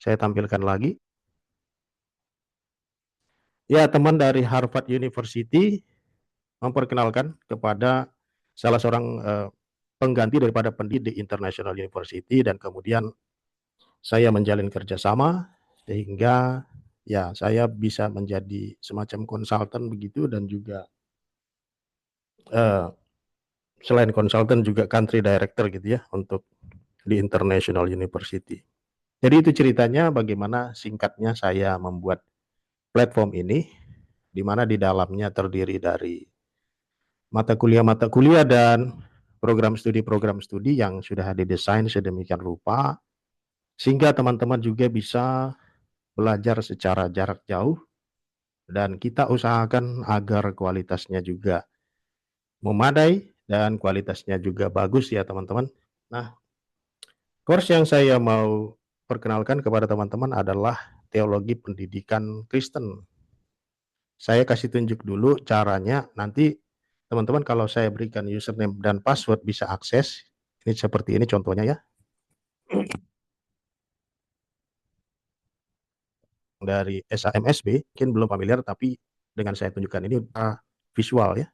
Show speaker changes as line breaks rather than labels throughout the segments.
Saya tampilkan lagi. Ya, teman dari Harvard University memperkenalkan kepada salah seorang pengganti daripada pendidik di International University, dan kemudian saya menjalin kerjasama sehingga ya saya bisa menjadi semacam konsultan begitu, dan juga selain konsultan juga country director gitu ya untuk di International University. Jadi itu ceritanya bagaimana singkatnya saya membuat platform ini, di mana di dalamnya terdiri dari mata kuliah dan program studi yang sudah didesain sedemikian rupa sehingga teman-teman juga bisa belajar secara jarak jauh, dan kita usahakan agar kualitasnya juga memadai dan kualitasnya juga bagus ya teman-teman. Nah, course yang saya mau perkenalkan kepada teman-teman adalah Teologi Pendidikan Kristen. Saya kasih tunjuk dulu caranya, nanti teman-teman kalau saya berikan username dan password bisa akses. Ini seperti ini contohnya ya. Dari SAMSB, mungkin belum familiar, tapi dengan saya tunjukkan ini visual ya.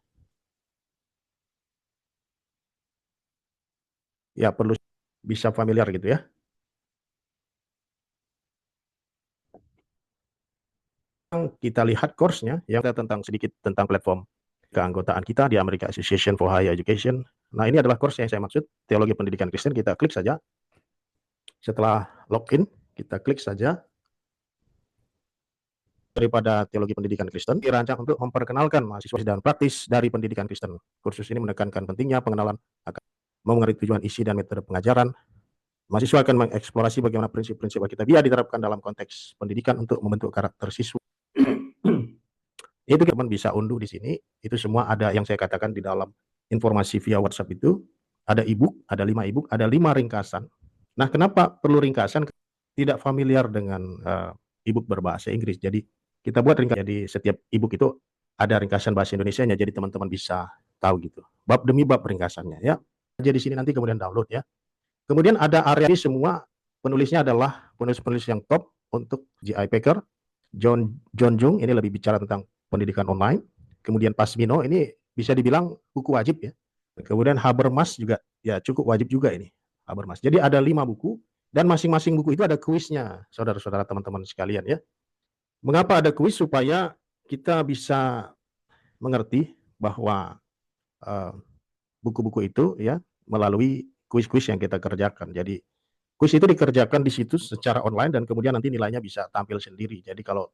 Ya perlu bisa familiar gitu ya. Kita lihat course-nya yang tentang sedikit tentang platform keanggotaan kita di American Association for Higher Education. Nah, ini adalah course yang saya maksud, Teologi Pendidikan Kristen. Kita klik saja. Setelah login, kita klik saja. Daripada Teologi Pendidikan Kristen dirancang untuk memperkenalkan mahasiswa dan praktis dari pendidikan Kristen. Kursus ini menekankan pentingnya pengenalan akan mengerti tujuan, isi, dan metode pengajaran. Mahasiswa akan mengeksplorasi bagaimana prinsip-prinsip Alkitabiah diterapkan dalam konteks pendidikan untuk membentuk karakter siswa. Itu teman bisa unduh di sini. Itu semua ada yang saya katakan di dalam informasi via WhatsApp itu. Ada ebook, ada 5 ebook, ada 5 ringkasan. Nah, kenapa perlu ringkasan? Tidak familiar dengan ebook berbahasa Inggris. Jadi kita buat ringkasan. Jadi setiap ebook itu ada ringkasan bahasa Indonesianya. Jadi teman-teman bisa tahu gitu. Bab demi bab ringkasannya ya. Jadi sini nanti kemudian download ya. Kemudian ada area ini, semua penulisnya adalah penulis-penulis yang top untuk J.I. Packer, John Jung, ini lebih bicara tentang pendidikan online. Kemudian Pasmino, ini bisa dibilang buku wajib ya. Kemudian Habermas juga ya cukup wajib juga ini, Habermas. Jadi ada 5 buku, dan masing-masing buku itu ada kuisnya, saudara-saudara teman-teman sekalian ya. Mengapa ada kuis? Supaya kita bisa mengerti bahwa buku-buku itu ya melalui kuis-kuis yang kita kerjakan. Jadi kuis itu dikerjakan di situs secara online, dan kemudian nanti nilainya bisa tampil sendiri. Jadi kalau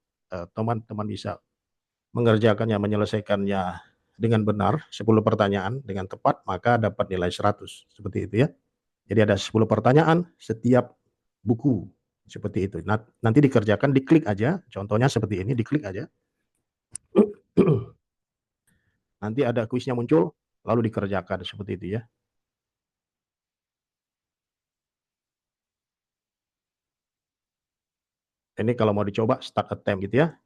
teman-teman bisa mengerjakannya, menyelesaikannya dengan benar, 10 pertanyaan dengan tepat, maka dapat nilai 100. Seperti itu ya. Jadi ada 10 pertanyaan setiap buku. Seperti itu. Nah, nanti dikerjakan, diklik aja. Contohnya seperti ini, diklik aja. Nanti ada kuisnya muncul, lalu dikerjakan seperti itu ya. Ini kalau mau dicoba start attempt gitu ya.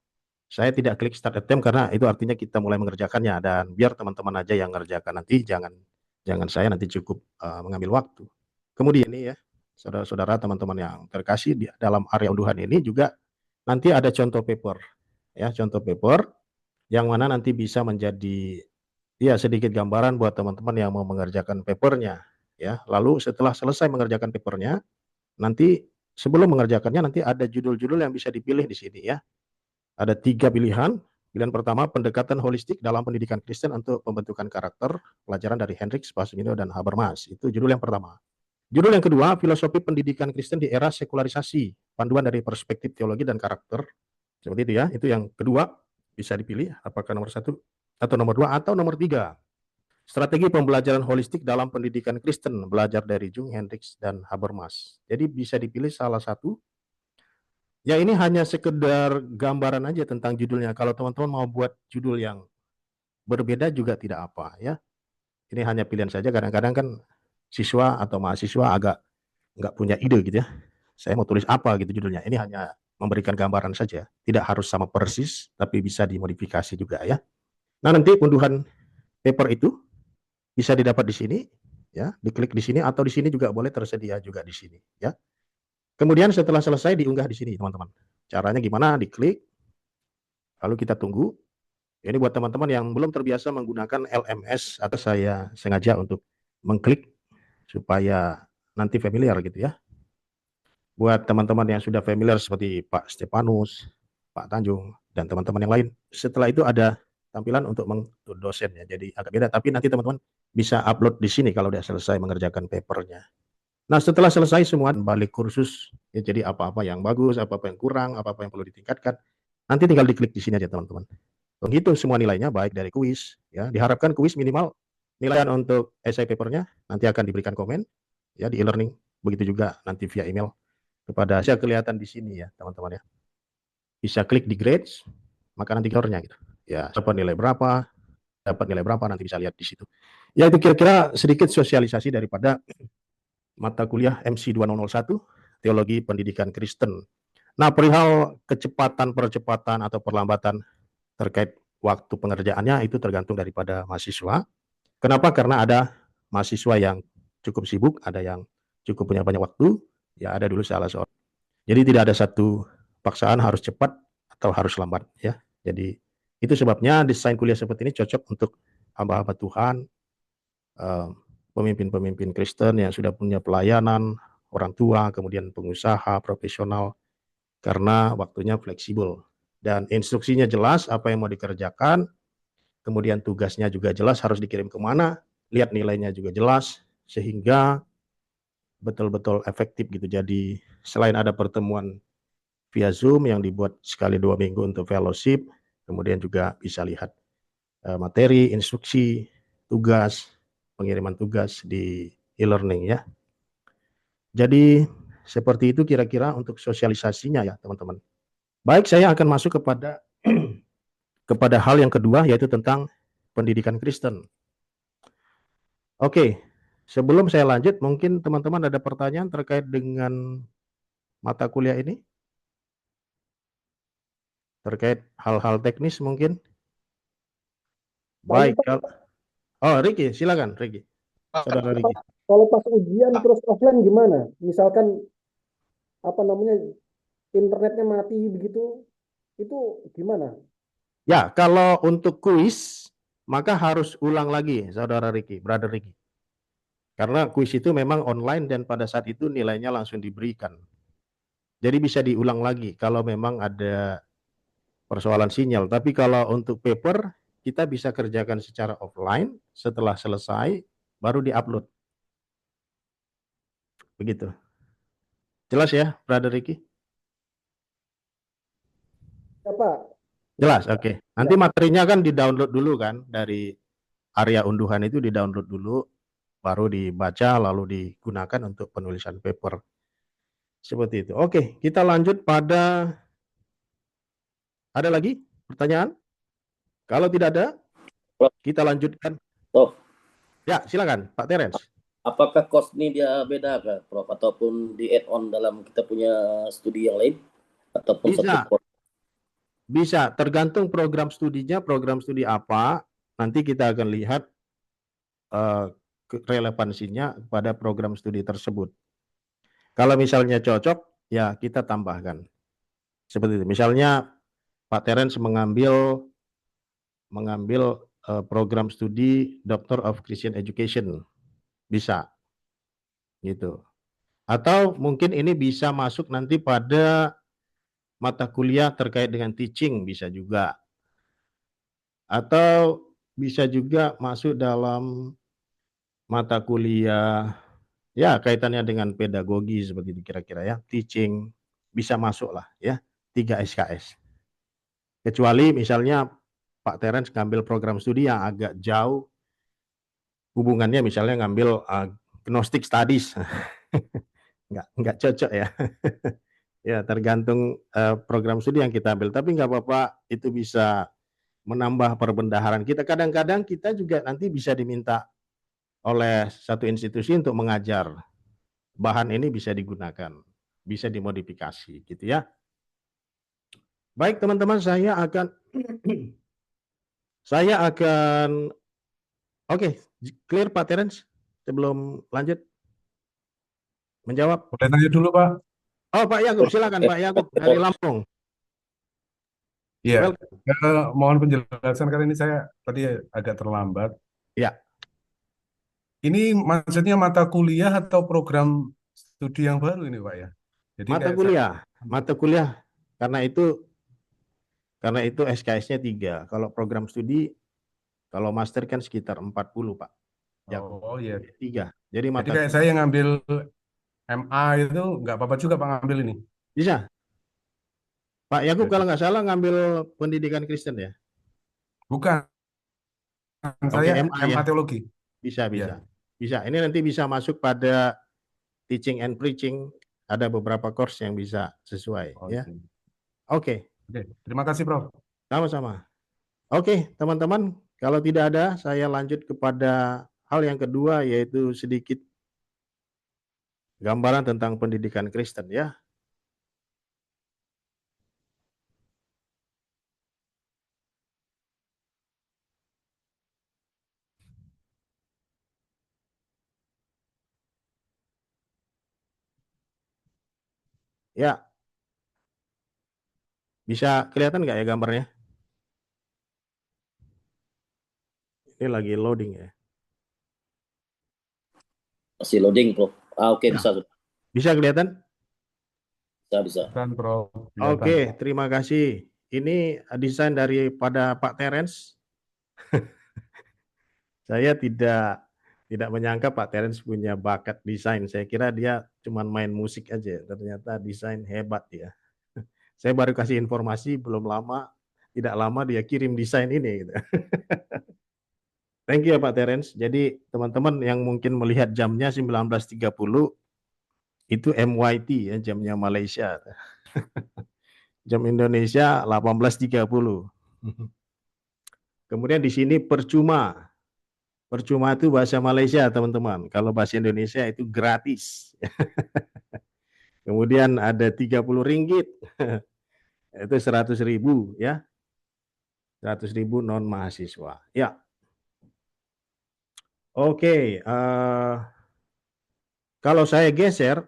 Saya tidak klik start attempt karena itu artinya kita mulai mengerjakannya, dan biar teman-teman aja yang mengerjakan, nanti jangan saya nanti cukup mengambil waktu. Kemudian ini ya, saudara-saudara teman-teman yang terkasih, di dalam area unduhan ini juga nanti ada contoh paper ya, contoh paper yang mana nanti bisa menjadi ya sedikit gambaran buat teman-teman yang mau mengerjakan papernya ya. Lalu setelah selesai mengerjakan papernya, nanti sebelum mengerjakannya nanti ada judul-judul yang bisa dipilih di sini ya. Ada 3 pilihan. Pilihan pertama, pendekatan holistik dalam pendidikan Kristen untuk pembentukan karakter, pelajaran dari Hendricks, Pasmino, dan Habermas. Itu judul yang pertama. Judul yang kedua, filosofi pendidikan Kristen di era sekularisasi, panduan dari perspektif teologi dan karakter. Seperti itu ya. Itu yang kedua, bisa dipilih apakah nomor 1 atau nomor 2 atau nomor 3. Strategi pembelajaran holistik dalam pendidikan Kristen, belajar dari Jung, Hendricks, dan Habermas. Jadi bisa dipilih salah satu. Ya, ini hanya sekedar gambaran aja tentang judulnya. Kalau teman-teman mau buat judul yang berbeda juga tidak apa ya. Ini hanya pilihan saja. Kadang-kadang kan siswa atau mahasiswa agak nggak punya ide gitu ya. Saya mau tulis apa gitu judulnya. Ini hanya memberikan gambaran saja. Tidak harus sama persis, tapi bisa dimodifikasi juga ya. Nah, nanti unduhan paper itu bisa didapat di sini ya. Diklik di sini, atau di sini juga boleh tersedia juga di sini ya. Kemudian setelah selesai diunggah di sini, teman-teman. Caranya gimana? Diklik, lalu kita tunggu. Ini buat teman-teman yang belum terbiasa menggunakan LMS, atau saya sengaja untuk mengklik supaya nanti familiar gitu ya. Buat teman-teman yang sudah familiar seperti Pak Stefanus, Pak Tanjung, dan teman-teman yang lain, setelah itu ada tampilan untuk dosen ya, jadi agak beda. Tapi nanti teman-teman bisa upload di sini kalau sudah selesai mengerjakan papernya. Nah, setelah selesai semua balik kursus, ya, jadi apa-apa yang bagus, apa-apa yang kurang, apa-apa yang perlu ditingkatkan, nanti tinggal diklik di sini aja teman-teman. Begitu semua nilainya, baik dari kuis, ya diharapkan kuis minimal nilai untuk essay papernya nanti akan diberikan komen ya di e-learning, begitu juga nanti via email kepada saya, kelihatan di sini ya teman-teman ya. Bisa klik di grades, maka nanti skornya gitu. Ya, dapat nilai berapa nanti bisa lihat di situ. Ya, itu kira-kira sedikit sosialisasi daripada mata kuliah MC 2001 Teologi Pendidikan Kristen. Nah, perihal percepatan atau perlambatan terkait waktu pengerjaannya itu tergantung daripada mahasiswa. Kenapa? Karena ada mahasiswa yang cukup sibuk, ada yang cukup punya banyak waktu, ya ada dulu salah seorang. Jadi tidak ada satu paksaan harus cepat atau harus lambat ya. Jadi itu sebabnya desain kuliah seperti ini cocok untuk hamba-hamba Tuhan, pemimpin-pemimpin Kristen yang sudah punya pelayanan, orang tua, kemudian pengusaha, profesional, karena waktunya fleksibel dan instruksinya jelas apa yang mau dikerjakan, kemudian tugasnya juga jelas harus dikirim kemana, lihat nilainya juga jelas, sehingga betul-betul efektif gitu. Jadi selain ada pertemuan via Zoom yang dibuat sekali 2 minggu untuk fellowship, kemudian juga bisa lihat materi, instruksi, tugas, pengiriman tugas di e-learning ya. Jadi seperti itu kira-kira untuk sosialisasinya ya teman-teman. Baik, saya akan masuk kepada kepada hal yang kedua, yaitu tentang pendidikan Kristen. Oke, sebelum saya lanjut, mungkin teman-teman ada pertanyaan terkait dengan mata kuliah ini? Terkait hal-hal teknis mungkin?
Paling
Baik, oh Ricky, silakan Ricky. Saudara Ricky.
kalau pas ujian terus offline gimana? Misalkan apa namanya internetnya mati begitu, itu gimana?
Ya, kalau untuk kuis, maka harus ulang lagi, Saudara Ricky, Brother Ricky. Karena kuis itu memang online dan pada saat itu nilainya langsung diberikan. Jadi bisa diulang lagi kalau memang ada persoalan sinyal. Tapi kalau untuk paper, kita bisa kerjakan secara offline, setelah selesai, baru diupload. Begitu. Jelas ya, Brother Ricky?
Ya Pak,
Jelas, oke. Nanti
ya.
materinya kan di-download dulu kan, dari area unduhan itu di-download dulu, baru dibaca, lalu digunakan untuk penulisan paper. Seperti itu. Oke, kita lanjut pada, ada lagi pertanyaan? Kalau tidak ada, kita lanjutkan.
Prof,
Ya, silakan Pak Terence.
apakah cost ini dia beda kah, Prof? Ataupun di add-on dalam kita punya studi yang lain? Ataupun satu
Bisa,
course?
bisa. Tergantung program studinya, program studi apa, nanti kita akan lihat relevansinya pada program studi tersebut. Kalau misalnya cocok, ya kita tambahkan. Seperti itu. Misalnya Pak Terence mengambil program studi Doctor of Christian Education, bisa gitu. Atau mungkin ini bisa masuk nanti pada mata kuliah terkait dengan teaching, bisa juga. Atau bisa juga masuk dalam mata kuliah ya kaitannya dengan pedagogi seperti itu kira-kira ya, teaching, bisa masuk lah ya, 3 SKS. Kecuali misalnya Pak Terence ngambil program studi yang agak jauh hubungannya, misalnya ngambil Gnostic Studies, nggak cocok ya. Ya tergantung program studi yang kita ambil, tapi nggak apa-apa, itu bisa menambah perbendaharaan kita. Kadang-kadang kita juga nanti bisa diminta oleh satu institusi untuk mengajar. Bahan ini bisa digunakan, bisa dimodifikasi gitu ya. Baik teman-teman, saya akan oke, clear Pak Terence sebelum lanjut menjawab.
Boleh tanya dulu, Pak?
Oh, Pak Yakub, silakan Pak Yakub dari Lampung.
Iya,
Welcome.
mohon penjelasan karena ini saya tadi agak terlambat.
Ya,
Ini maksudnya mata kuliah atau program studi yang baru ini, Pak ya? Jadi
mata
kayak
kuliah, mata kuliah karena itu SKS-nya 3. Kalau program studi, kalau master kan sekitar 40, Pak Yakub.
oh iya.
3. Jadi
Jadi
mata
kayak saya yang ngambil MA itu nggak apa-apa juga Pak ngambil ini.
bisa. Pak Yakub
Jadi,
kalau nggak salah ngambil pendidikan Kristen ya?
bukan,
Oke,
saya
MA ya.
MA teologi.
Bisa.
Ya.
Bisa. Ini nanti bisa masuk pada teaching and preaching. Ada beberapa course yang bisa sesuai ya.
Oke.
Oke,
Oke, terima kasih Prof.
sama-sama. Oke, teman-teman, kalau tidak ada, saya lanjut kepada hal yang kedua, yaitu sedikit gambaran tentang pendidikan Kristen ya. Ya, bisa kelihatan nggak ya gambarnya? Ini lagi loading ya.
Masih loading, Prof. Oke,
Ya.
bisa.
Bisa kelihatan?
Bisa.
Dan Prof.
Oke, terima kasih. Ini desain daripada Pak Terence. Saya tidak menyangka Pak Terence punya bakat desain. Saya kira dia cuma main musik aja. Ternyata desain hebat ya. Saya baru kasih informasi tidak lama dia kirim desain ini. Gitu. Thank you ya Pak Terence. Jadi teman-teman yang mungkin melihat jamnya 19.30 itu MYT ya, jamnya Malaysia. Jam Indonesia 18.30. Kemudian di sini percuma. Percuma itu bahasa Malaysia, teman-teman. Kalau bahasa Indonesia itu gratis. Kemudian ada 30 ringgit. Itu 100.000 ya. 100.000 non mahasiswa. Ya. Oke, kalau saya geser,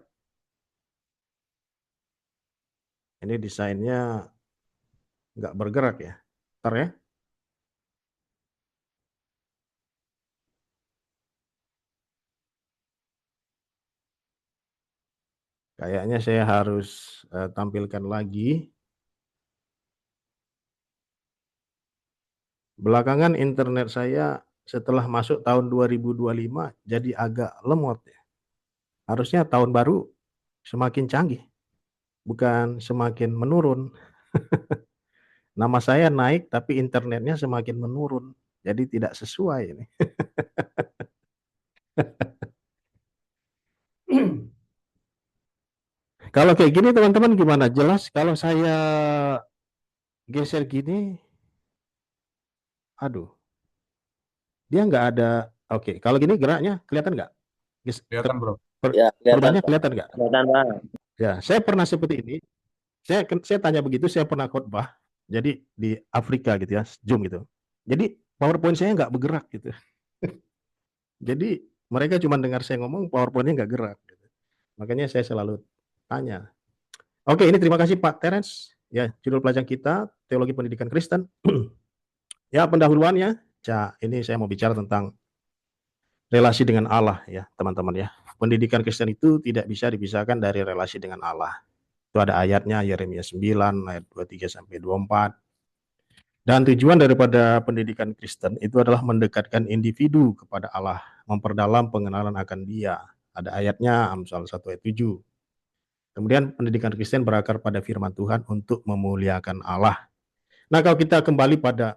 ini desainnya nggak bergerak ya. Ntar ya. Kayaknya saya harus tampilkan lagi. Belakangan internet saya setelah masuk tahun 2025 jadi agak lemot ya. Harusnya tahun baru semakin canggih, bukan semakin menurun. Nama saya naik tapi internetnya semakin menurun. Jadi tidak sesuai ini. Kalau kayak gini teman-teman gimana? Jelas kalau saya geser gini, aduh, dia nggak ada. Oke, kalau gini geraknya kelihatan nggak?
Kelihatan Prof.
Ya, kelihatan,
Perubahannya
Pak.
kelihatan nggak?
Kelihatan, Pak.
Ya, saya pernah seperti ini. Saya tanya begitu, saya pernah khotbah. Jadi di Afrika gitu ya, Zoom gitu. Jadi PowerPoint saya nggak bergerak gitu. Jadi mereka cuma dengar saya ngomong, PowerPoint-nya nggak gerak. Gitu. Makanya saya selalu tanya. Oke, ini terima kasih Pak Terence. Ya, judul pelajaran kita Teologi Pendidikan Kristen. Ya, pendahuluannya. Ini saya mau bicara tentang relasi dengan Allah ya, teman-teman ya. Pendidikan Kristen itu tidak bisa dipisahkan dari relasi dengan Allah. Itu ada ayatnya Yeremia 9 ayat 23 sampai 24. Dan tujuan daripada pendidikan Kristen itu adalah mendekatkan individu kepada Allah, memperdalam pengenalan akan Dia. Ada ayatnya Amsal 1 ayat 7. Kemudian pendidikan Kristen berakar pada firman Tuhan untuk memuliakan Allah. Nah, kalau kita kembali pada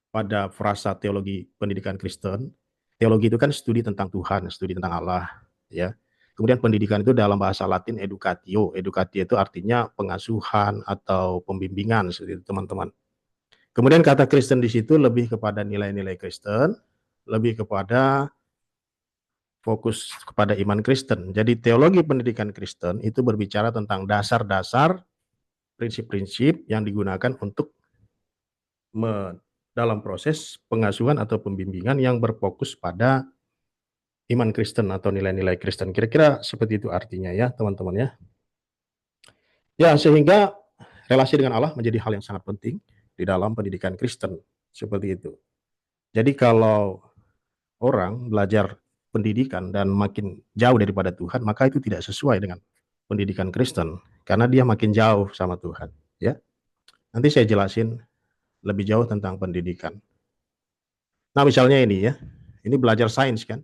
pada frasa teologi pendidikan Kristen, teologi itu kan studi tentang Tuhan, studi tentang Allah, ya. Kemudian pendidikan itu dalam bahasa Latin educatio. Educatio itu artinya pengasuhan atau pembimbingan, seperti itu teman-teman. Kemudian kata Kristen di situ lebih kepada nilai-nilai Kristen, lebih kepada fokus kepada iman Kristen. Jadi teologi pendidikan Kristen itu berbicara tentang dasar-dasar prinsip-prinsip yang digunakan untuk dalam proses pengasuhan atau pembimbingan yang berfokus pada iman Kristen atau nilai-nilai Kristen. Kira-kira seperti itu artinya ya, teman-teman ya. Ya, sehingga relasi dengan Allah menjadi hal yang sangat penting di dalam pendidikan Kristen, seperti itu. Jadi kalau orang belajar pendidikan dan makin jauh daripada Tuhan, maka itu tidak sesuai dengan pendidikan Kristen, karena dia makin jauh sama Tuhan, ya. Nanti saya jelasin lebih jauh tentang pendidikan. Nah, misalnya ini ya, ini belajar sains kan.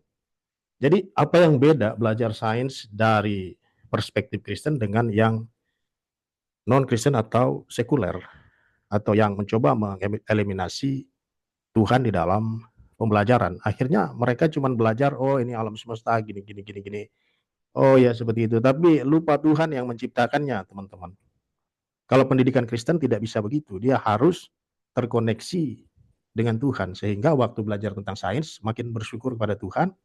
Jadi apa yang beda belajar sains dari perspektif Kristen dengan yang non-Kristen atau sekuler, atau yang mencoba mengeliminasi Tuhan di dalam pembelajaran. Akhirnya mereka cuma belajar, oh ini alam semesta gini gini gini gini. Oh ya seperti itu. Tapi lupa Tuhan yang menciptakannya, teman-teman. Kalau pendidikan Kristen tidak bisa begitu. Dia harus terkoneksi dengan Tuhan, sehingga waktu belajar tentang sains makin bersyukur kepada Tuhan,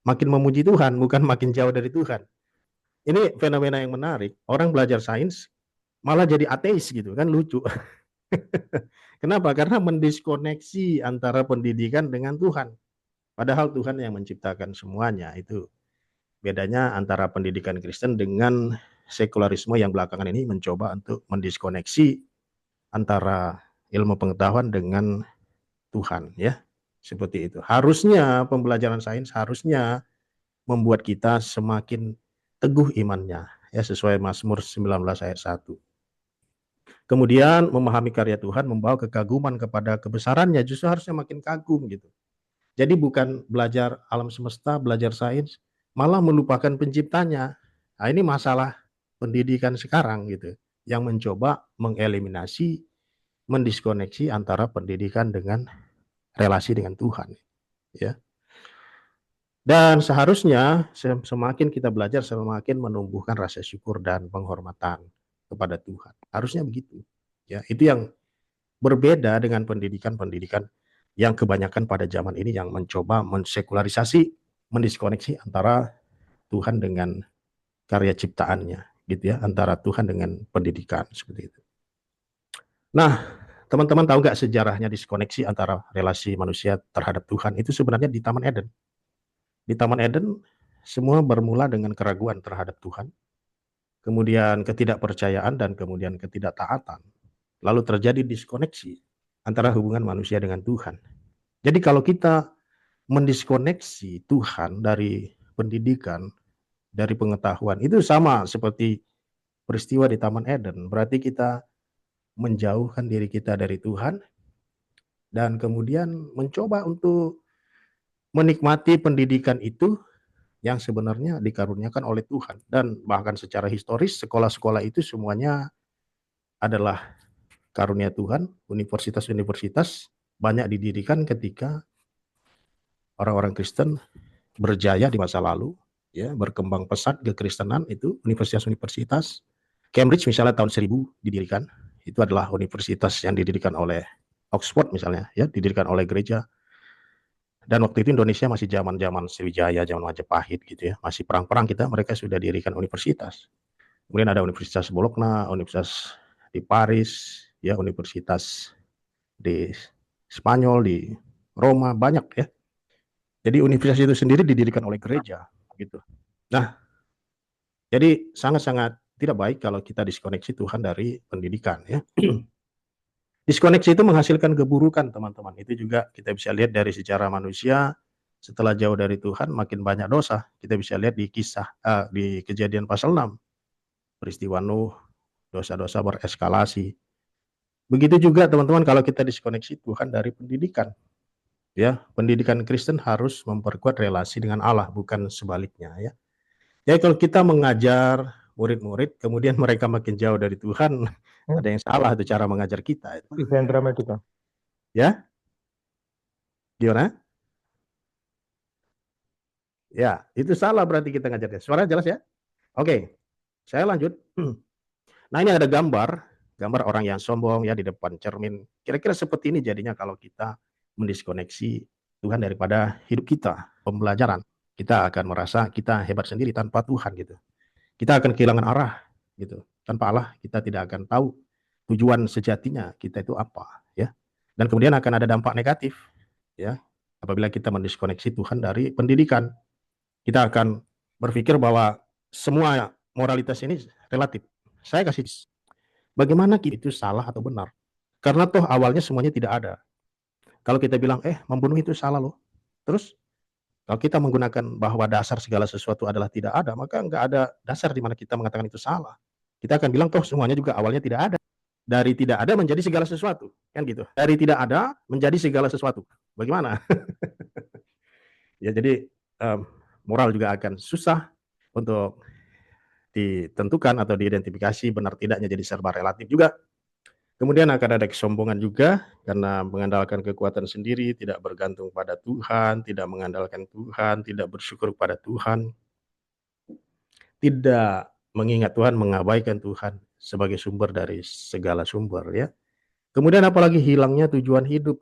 makin memuji Tuhan, bukan makin jauh dari Tuhan. Ini fenomena yang menarik. Orang belajar sains malah jadi ateis gitu kan, lucu. Kenapa? Karena mendiskoneksi antara pendidikan dengan Tuhan. Padahal Tuhan yang menciptakan semuanya. Itu bedanya antara pendidikan Kristen dengan sekularisme yang belakangan ini mencoba untuk mendiskoneksi antara ilmu pengetahuan dengan Tuhan, ya. Seperti itu. Harusnya pembelajaran sains harusnya membuat kita semakin teguh imannya, ya, sesuai Mazmur 19 ayat 1. Kemudian memahami karya Tuhan membawa kekaguman kepada kebesarannya, justru harusnya makin kagum gitu. Jadi bukan belajar alam semesta, belajar sains, malah melupakan penciptanya. Nah, ini masalah pendidikan sekarang gitu, yang mencoba mengeliminasi, mendiskoneksi antara pendidikan dengan relasi dengan Tuhan, ya. Dan seharusnya semakin kita belajar, semakin menumbuhkan rasa syukur dan penghormatan kepada Tuhan. Harusnya begitu. Ya, itu yang berbeda dengan pendidikan-pendidikan yang kebanyakan pada zaman ini yang mencoba mensekularisasi, mendiskoneksi antara Tuhan dengan karya ciptaannya, gitu ya, antara Tuhan dengan pendidikan seperti itu. Nah, teman-teman tahu nggak sejarahnya diskoneksi antara relasi manusia terhadap Tuhan? Itu sebenarnya di Taman Eden. Di Taman Eden semua bermula dengan keraguan terhadap Tuhan, kemudian ketidakpercayaan dan kemudian ketidaktaatan. Lalu terjadi diskoneksi antara hubungan manusia dengan Tuhan. Jadi kalau kita mendiskoneksi Tuhan dari pendidikan, dari pengetahuan, itu sama seperti peristiwa di Taman Eden. Berarti kita menjauhkan diri kita dari Tuhan dan kemudian mencoba untuk menikmati pendidikan itu yang sebenarnya dikaruniakan oleh Tuhan. Dan bahkan secara historis sekolah-sekolah itu semuanya adalah karunia Tuhan. Universitas-universitas banyak didirikan ketika orang-orang Kristen berjaya di masa lalu, ya, berkembang pesat kekristenan. Itu universitas-universitas. Cambridge misalnya tahun 1000 didirikan. Itu adalah universitas yang didirikan oleh Oxford misalnya, ya, didirikan oleh gereja. Dan waktu itu Indonesia masih zaman-zaman Sriwijaya, zaman Majapahit gitu ya, masih perang-perang kita, mereka sudah dirikan universitas. Kemudian ada Universitas Bologna, Universitas di Paris, ya, universitas di Spanyol, di Roma, banyak ya. Jadi universitas itu sendiri didirikan oleh gereja gitu. Nah, jadi sangat-sangat tidak baik kalau kita diskoneksi Tuhan dari pendidikan ya. Diskoneksi itu menghasilkan keburukan, teman-teman. Itu juga kita bisa lihat dari sejarah manusia. Setelah jauh dari Tuhan, makin banyak dosa. Kita bisa lihat di di Kejadian pasal 6. Peristiwa Nuh, dosa-dosa bereskalasi. Begitu juga, teman-teman, kalau kita diskoneksi Tuhan dari pendidikan. Ya, pendidikan Kristen harus memperkuat relasi dengan Allah, bukan sebaliknya ya. Ya, kalau kita mengajar murid-murid, kemudian mereka makin jauh dari Tuhan, ada yang salah itu cara mengajar kita.
Sentra Medica.
Ya, gimana? Ya, itu salah berarti kita ngajarnya. Suara jelas ya? Oke, saya lanjut. Nah, ini ada gambar orang yang sombong ya di depan cermin. Kira-kira seperti ini jadinya kalau kita mendiskoneksi Tuhan daripada hidup kita, pembelajaran. Kita akan merasa kita hebat sendiri tanpa Tuhan gitu. Kita akan kehilangan arah gitu. Tanpa Allah kita tidak akan tahu tujuan sejatinya kita itu apa ya. Dan kemudian akan ada dampak negatif ya apabila kita mendiskoneksi Tuhan dari pendidikan. Kita akan berpikir bahwa semua moralitas ini relatif. Saya kasih Bagaimana itu salah atau benar? Karena toh awalnya semuanya tidak ada. Kalau kita bilang, membunuh itu salah loh. Terus kalau kita menggunakan bahwa dasar segala sesuatu adalah tidak ada, maka nggak ada dasar di mana kita mengatakan itu salah. Kita akan bilang toh semuanya juga awalnya tidak ada. Dari tidak ada menjadi segala sesuatu, kan gitu. Dari tidak ada menjadi segala sesuatu. Bagaimana? Ya jadi moral juga akan susah untuk ditentukan atau diidentifikasi, benar tidaknya jadi serba relatif juga. Kemudian akan ada kesombongan juga karena mengandalkan kekuatan sendiri, tidak bergantung pada Tuhan, tidak mengandalkan Tuhan, tidak bersyukur pada Tuhan, tidak mengingat Tuhan, mengabaikan Tuhan sebagai sumber dari segala sumber ya. Kemudian apalagi hilangnya tujuan hidup,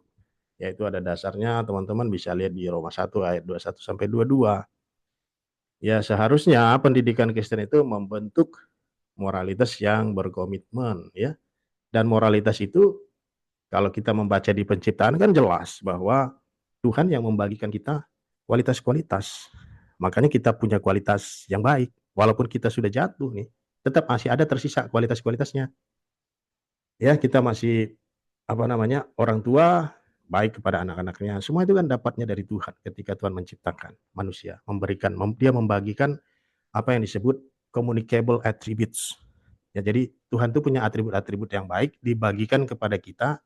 yaitu ada dasarnya teman-teman bisa lihat di Roma 1 ayat 21 sampai 22. Ya seharusnya pendidikan Kristen itu membentuk moralitas yang berkomitmen ya. Dan moralitas itu kalau kita membaca di penciptaan kan jelas bahwa Tuhan yang membagikan kita kualitas-kualitas. Makanya kita punya kualitas yang baik. Walaupun kita sudah jatuh nih, tetap masih ada tersisa kualitas-kualitasnya. Ya, kita masih orang tua baik kepada anak-anaknya. Semua itu kan dapatnya dari Tuhan ketika Tuhan menciptakan manusia, dia membagikan apa yang disebut communicable attributes. Ya, jadi Tuhan itu punya atribut-atribut yang baik dibagikan kepada kita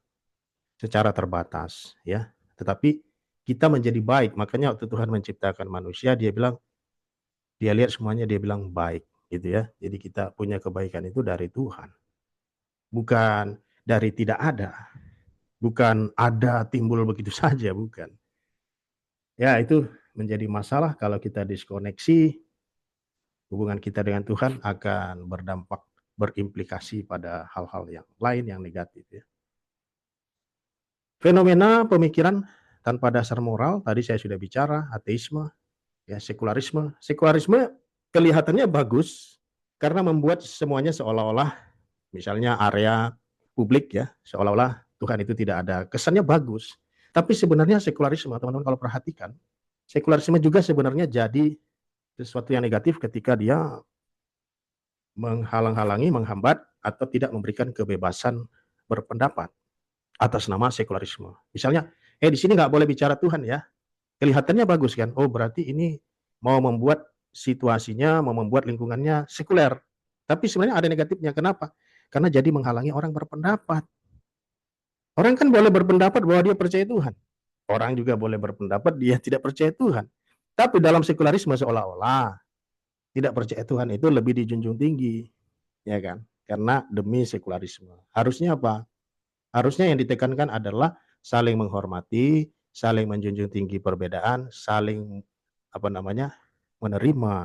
secara terbatas ya. Tetapi kita menjadi baik. Makanya waktu Tuhan menciptakan manusia dia lihat semuanya dia bilang baik gitu ya. Jadi kita punya kebaikan itu dari Tuhan. Bukan dari tidak ada. Bukan ada timbul begitu saja, bukan. Ya, itu menjadi masalah kalau kita diskoneksi, hubungan kita dengan Tuhan akan berimplikasi pada hal-hal yang lain yang negatif ya. Fenomena pemikiran tanpa dasar moral, tadi saya sudah bicara, ateisme, ya sekularisme. Sekularisme kelihatannya bagus karena membuat semuanya seolah-olah misalnya area publik ya, seolah-olah Tuhan itu tidak ada. Kesannya bagus. Tapi sebenarnya sekularisme, teman-teman kalau perhatikan, sekularisme juga sebenarnya jadi sesuatu yang negatif ketika dia menghalang-halangi, menghambat atau tidak memberikan kebebasan berpendapat atas nama sekularisme. Misalnya, di sini nggak boleh bicara Tuhan ya. Kelihatannya bagus kan? Oh berarti ini mau membuat situasinya, mau membuat lingkungannya sekuler. Tapi sebenarnya ada negatifnya. Kenapa? Karena jadi menghalangi orang berpendapat. Orang kan boleh berpendapat bahwa dia percaya Tuhan. Orang juga boleh berpendapat dia tidak percaya Tuhan. Tapi dalam sekularisme seolah-olah tidak percaya Tuhan itu lebih dijunjung tinggi. Ya kan? Karena demi sekularisme. Harusnya apa? Harusnya yang ditekankan adalah saling menghormati, saling menjunjung tinggi perbedaan, saling menerima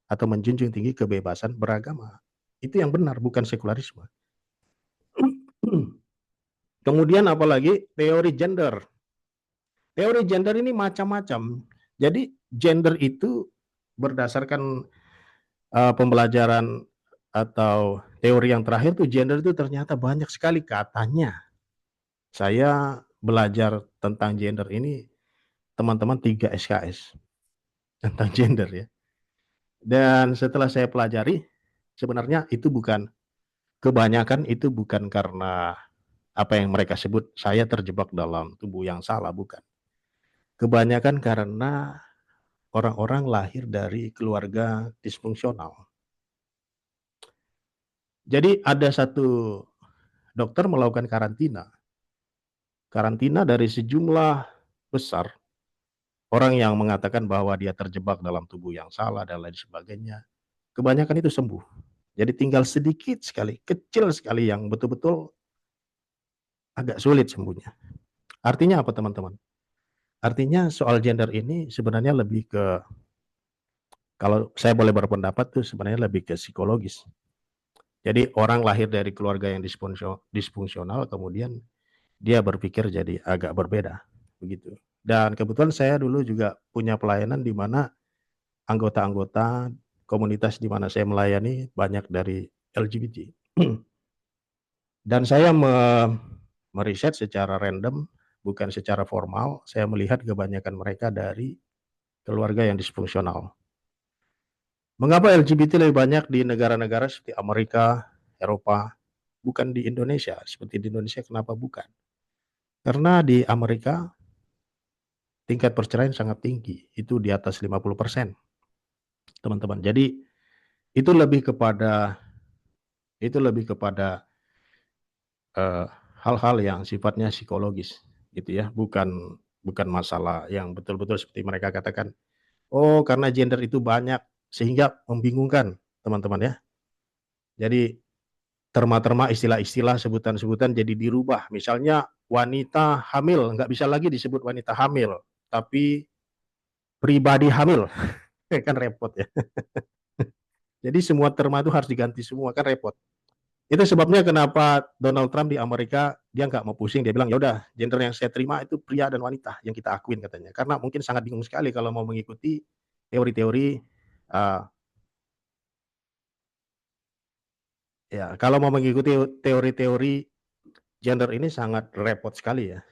atau menjunjung tinggi kebebasan beragama. Itu yang benar, bukan sekularisme. Kemudian apalagi teori gender. Teori gender ini macam-macam. Jadi gender itu berdasarkan pembelajaran atau teori yang terakhir tuh gender itu ternyata banyak sekali katanya. Saya belajar tentang gender ini teman-teman 3 SKS tentang gender ya. Dan setelah saya pelajari sebenarnya itu kebanyakan itu bukan karena apa yang mereka sebut saya terjebak dalam tubuh yang salah, bukan. Kebanyakan karena orang-orang lahir dari keluarga disfungsional. Jadi ada satu dokter melakukan karantina dari sejumlah besar orang yang mengatakan bahwa dia terjebak dalam tubuh yang salah dan lain sebagainya. Kebanyakan itu sembuh. Jadi tinggal sedikit sekali, kecil sekali yang betul-betul agak sulit sembuhnya. Artinya apa teman-teman? Artinya soal gender ini sebenarnya lebih ke, kalau saya boleh berpendapat tuh sebenarnya lebih ke psikologis. Jadi orang lahir dari keluarga yang disfungsional kemudian dia berpikir jadi agak berbeda begitu. Dan kebetulan saya dulu juga punya pelayanan di mana anggota-anggota komunitas di mana saya melayani banyak dari LGBT. Dan saya meriset secara random, bukan secara formal, saya melihat kebanyakan mereka dari keluarga yang disfungsional. Mengapa LGBT lebih banyak di negara-negara seperti Amerika, Eropa, bukan di Indonesia. Seperti di Indonesia, kenapa bukan? Karena di Amerika tingkat perceraian sangat tinggi, itu di atas 50%, teman-teman. Jadi itu lebih kepada eh, hal-hal yang sifatnya psikologis, gitu ya, bukan masalah yang betul-betul seperti mereka katakan. Oh, karena gender itu banyak sehingga membingungkan, teman-teman ya. Jadi terma-terma istilah-istilah, sebutan-sebutan jadi dirubah. Misalnya wanita hamil, nggak bisa lagi disebut wanita hamil, tapi pribadi hamil. Kan repot ya. Jadi semua terma itu harus diganti semua, kan repot. Itu sebabnya kenapa Donald Trump di Amerika dia nggak mau pusing, dia bilang ya udah gender yang saya terima itu pria dan wanita yang kita akuin katanya. Karena mungkin sangat bingung sekali kalau mau mengikuti teori-teori uh, ya kalau mau mengikuti teori-teori gender ini sangat repot sekali ya.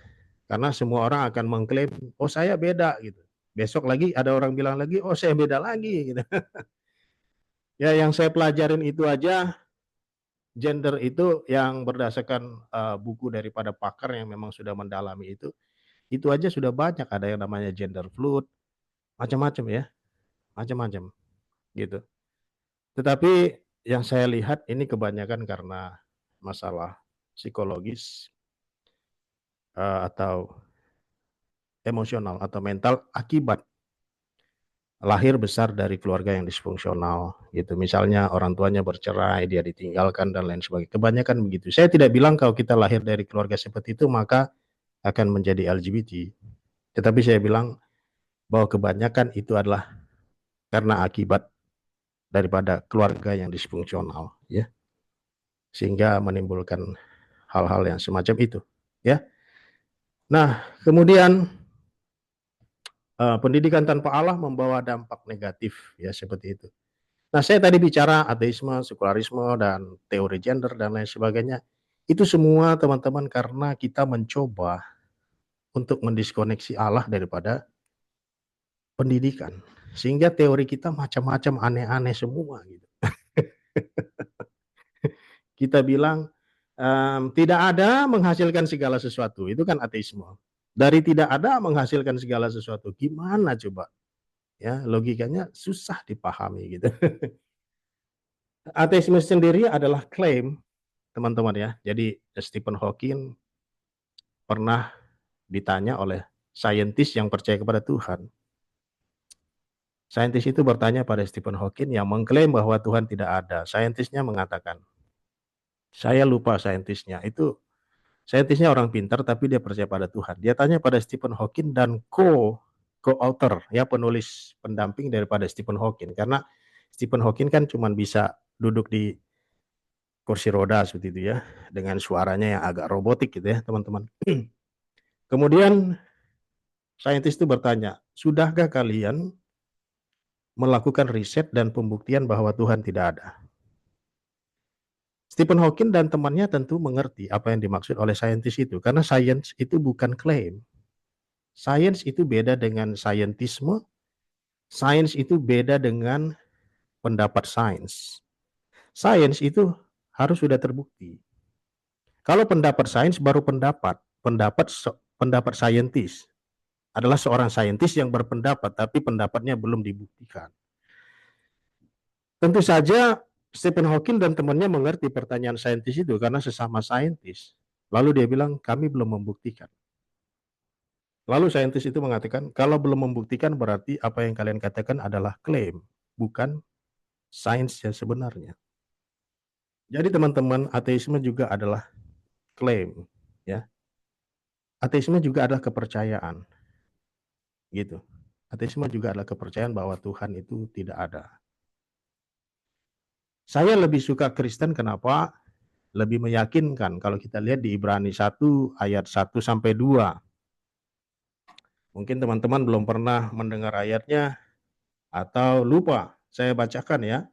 Karena semua orang akan mengklaim oh saya beda gitu. Besok lagi ada orang bilang lagi oh saya beda lagi gitu. Ya yang saya pelajarin itu aja gender itu yang berdasarkan buku daripada pakar yang memang sudah mendalami itu aja sudah banyak, ada yang namanya gender fluid, macam-macam ya, macam-macam gitu. Tetapi yang saya lihat ini kebanyakan karena masalah psikologis atau emosional atau mental akibat lahir besar dari keluarga yang disfungsional gitu. Misalnya orang tuanya bercerai, dia ditinggalkan dan lain sebagainya. Kebanyakan begitu. Saya tidak bilang kalau kita lahir dari keluarga seperti itu maka akan menjadi LGBT. Tetapi saya bilang bahwa kebanyakan itu adalah karena akibat daripada keluarga yang disfungsional ya. Sehingga menimbulkan hal-hal yang semacam itu ya. Nah, kemudian pendidikan tanpa Allah membawa dampak negatif ya seperti itu. Nah, saya tadi bicara ateisme, sekularisme, dan teori gender, dan lain sebagainya. Itu semua, teman-teman, karena kita mencoba untuk mendiskoneksi Allah daripada pendidikan. Sehingga teori kita macam-macam aneh-aneh semua. Gitu. Kita bilang, tidak ada menghasilkan segala sesuatu. Itu kan ateisme. Dari tidak ada menghasilkan segala sesuatu. Gimana coba? Ya, logikanya susah dipahami gitu. Ateisme sendiri adalah klaim teman-teman ya. Jadi Stephen Hawking pernah ditanya oleh saintis yang percaya kepada Tuhan. Saintis itu bertanya pada Stephen Hawking yang mengklaim bahwa Tuhan tidak ada. Saintisnya mengatakan, saya lupa saintisnya. Itu saintisnya orang pintar tapi dia percaya pada Tuhan. Dia tanya pada Stephen Hawking dan co-author ya penulis pendamping daripada Stephen Hawking karena Stephen Hawking kan cuma bisa duduk di kursi roda seperti itu ya dengan suaranya yang agak robotik gitu ya teman-teman. Kemudian saintis itu bertanya, sudahkah kalian melakukan riset dan pembuktian bahwa Tuhan tidak ada? Stephen Hawking dan temannya tentu mengerti apa yang dimaksud oleh saintis itu, karena sains itu bukan klaim. Sains itu beda dengan saintisme, sains itu beda dengan pendapat sains. Sains itu harus sudah terbukti. Kalau pendapat sains baru pendapat saintis adalah seorang saintis yang berpendapat, tapi pendapatnya belum dibuktikan. Tentu saja Stephen Hawking dan temannya mengerti pertanyaan saintis itu karena sesama saintis. Lalu dia bilang, kami belum membuktikan. Lalu saintis itu mengatakan, kalau belum membuktikan berarti apa yang kalian katakan adalah klaim, bukan sains yang sebenarnya. Jadi teman-teman, ateisme juga adalah klaim, ya. Ateisme juga adalah kepercayaan, gitu. Ateisme juga adalah kepercayaan bahwa Tuhan itu tidak ada. Saya lebih suka Kristen, kenapa? Lebih meyakinkan kalau kita lihat di Ibrani 1 ayat 1 sampai 2. Mungkin teman-teman belum pernah mendengar ayatnya atau lupa. Saya bacakan ya.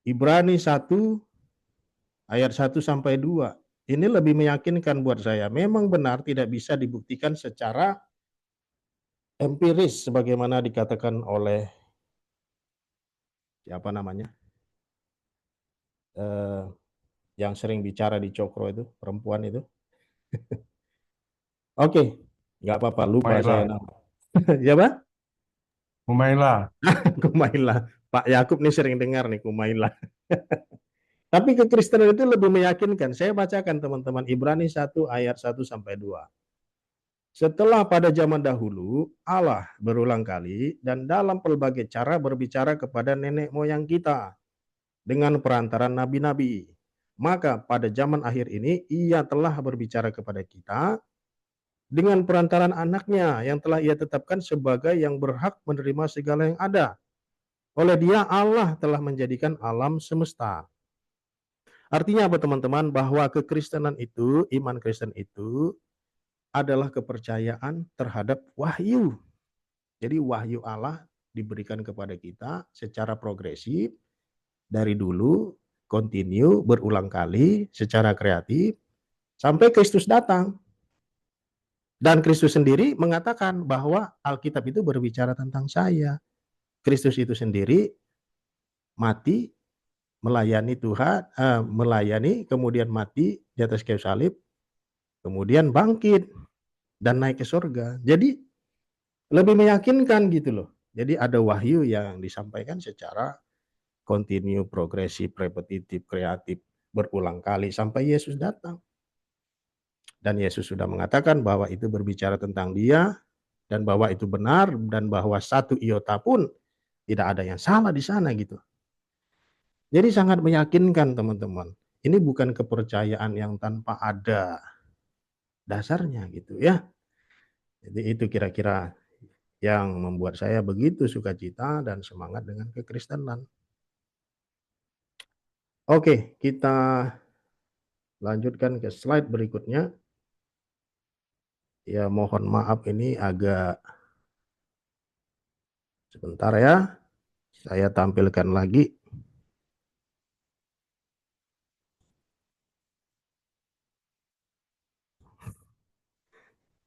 Ibrani 1 ayat 1 sampai 2. Ini lebih meyakinkan buat saya. Memang benar tidak bisa dibuktikan secara empiris sebagaimana dikatakan oleh siapa namanya? yang sering bicara di Cokro itu, perempuan itu. Oke, nggak apa-apa, lupa saya
Humaila,
nama. Ya, Pak?
Humaila.
Kumaila. Pak Yakub nih sering dengar nih Kumaila. Tapi kekristenan itu lebih meyakinkan. Saya bacakan teman-teman Ibrani 1 ayat 1 sampai 2. Setelah pada zaman dahulu Allah berulang kali dan dalam pelbagai cara berbicara kepada nenek moyang kita dengan perantaran nabi-nabi. Maka pada zaman akhir ini ia telah berbicara kepada kita dengan perantaran anaknya yang telah ia tetapkan sebagai yang berhak menerima segala yang ada. Oleh dia Allah telah menjadikan alam semesta. Artinya apa teman-teman? Bahwa kekristenan itu, iman Kristen itu adalah kepercayaan terhadap wahyu. Jadi wahyu Allah diberikan kepada kita secara progresif dari dulu, continue, berulang kali, secara kreatif, sampai Kristus datang. Dan Kristus sendiri mengatakan bahwa Alkitab itu berbicara tentang saya. Kristus itu sendiri mati, melayani Tuhan, melayani, kemudian mati di atas kayu salib, kemudian bangkit dan naik ke surga. Jadi lebih meyakinkan gitu loh. Jadi ada wahyu yang disampaikan secara continue, progresif, repetitif, kreatif, berulang kali sampai Yesus datang. Dan Yesus sudah mengatakan bahwa itu berbicara tentang dia, dan bahwa itu benar, dan bahwa satu iota pun tidak ada yang salah di sana gitu. Jadi sangat meyakinkan teman-teman. Ini bukan kepercayaan yang tanpa ada dasarnya gitu ya. Jadi itu kira-kira yang membuat saya begitu sukacita dan semangat dengan kekristenan. Oke, kita lanjutkan ke slide berikutnya. Ya, mohon maaf ini agak sebentar ya. Saya tampilkan lagi.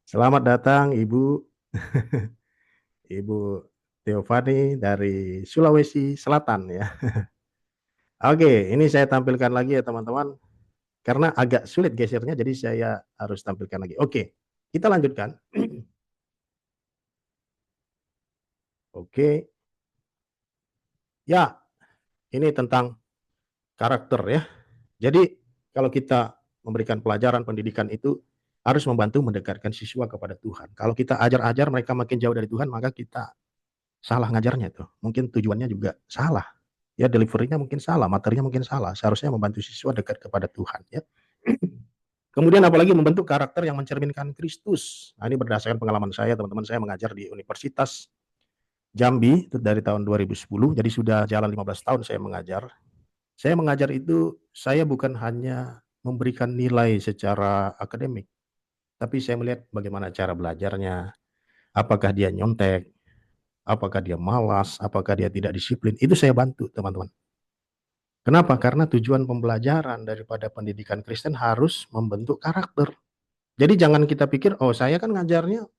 Selamat datang Ibu Ibu Teofani dari Sulawesi Selatan ya. Oke, ini saya tampilkan lagi ya teman-teman. Karena agak sulit gesernya, jadi saya harus tampilkan lagi. Oke, kita lanjutkan. Oke, ya ini tentang karakter ya. Jadi kalau kita memberikan pelajaran pendidikan itu harus membantu mendekatkan siswa kepada Tuhan. Kalau kita ajar-ajar mereka makin jauh dari Tuhan, maka kita salah ngajarnya tuh. Mungkin tujuannya juga salah. Ya, delivery-nya mungkin salah, materinya mungkin salah. Seharusnya membantu siswa dekat kepada Tuhan ya. Kemudian apalagi membentuk karakter yang mencerminkan Kristus. Nah, ini berdasarkan pengalaman saya, teman-teman, saya mengajar di Universitas Jambi itu dari tahun 2010, jadi sudah jalan 15 tahun saya mengajar. Saya mengajar itu, saya bukan hanya memberikan nilai secara akademik, tapi saya melihat bagaimana cara belajarnya, apakah dia nyontek, apakah dia malas, apakah dia tidak disiplin, itu saya bantu teman-teman. Kenapa? Karena tujuan pembelajaran daripada pendidikan Kristen harus membentuk karakter. Jadi jangan kita pikir, oh saya kan ngajarnya